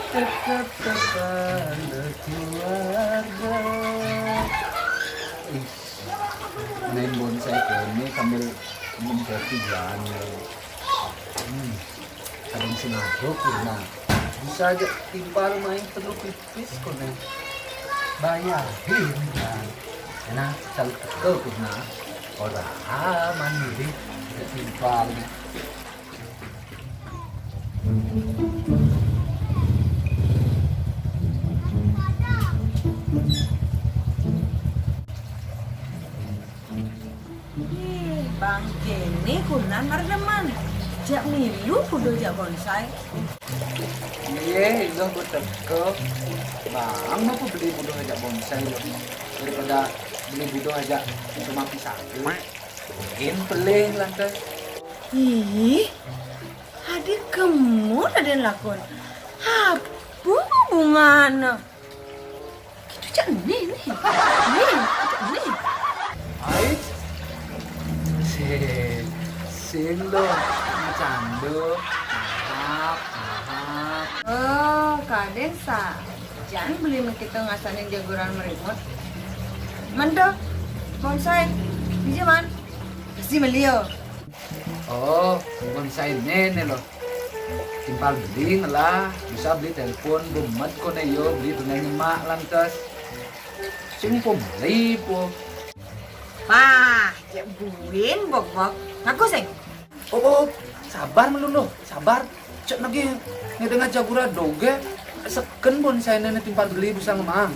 tetap bersama keluarga. Ih, main bonsai ini sambil mencari jalan. Kadang sinabok purna bisa aja timpal main penuh pipis kone bayarin kan. Nah, kalau tekel purna orang mandiri timpal. Bang Kenny kunan mardeman. Jak milu kudu jak bonsai. Iya, itu aku tekel. Bang, aku beli budo aja bonsai loh. Daripada beli budo aja cuma pisah. Mungkin peling lantai. Ih, adik kamu ada lakon. Apa hubungannya? Itu jak nih. Ait, sin lo, candu, mahap. Oh, kades sa. Jangan beli kita ngasanin jagoran merimut. Mantap, bonsai. Bisa man? Pasti beliau. Oh, bonsai ini loh. Timpal beli lah, bisa beli telepon, bumet kone yo, beli tunai nyemak lantas. Sing po beli po. Wah, jak buin bok. Ngaku sih. Oh, sabar melulu, sabar. Cek lagi ngedengar jagura doge, seken bonsai ini timpal beli bisa ngemang.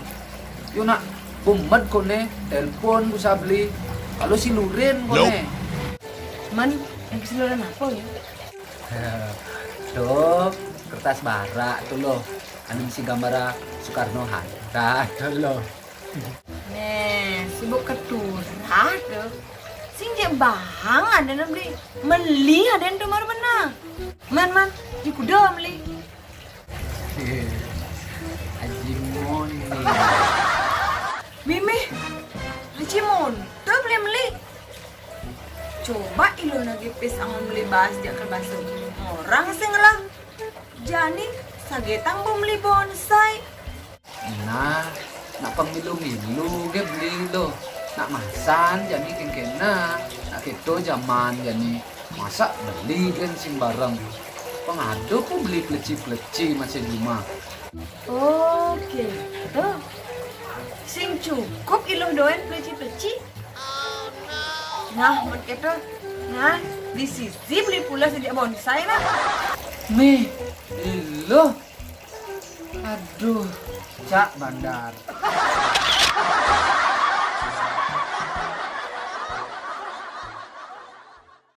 Yo nak, bumet kone, telepon bisa beli. Kalau si lurin kone. Man, yang keseluruhan apa ya? Tuh, kertas bara tuh loh. Anu si gambar Soekarno Hatta tuh loh. Nih, sibuk keturah tuh. Sing jak bahang ada yang beli. Meli ada yang demar benar. Man, di kuda meli. Haji Moni. Mimi, Haji Monto beli. Coba ilo lagi pisang beli bas jak kerbasuh. Orang sing lah. Jani sagetang beli bonsai. Nah, nak pemilu-milu ge beli lo. Nak masan jadi kengkena. Nak keto zaman jadi masak beli kan sing bareng. Pengadu pun beli pleci-pleci masih cuma. Oke, tuh. Sing cukup ilo doen pleci-pleci. Nah, begitu. Nah, di sisi beli pula sejak bonsai lah. Nih, lo. Aduh, Cak Bandar.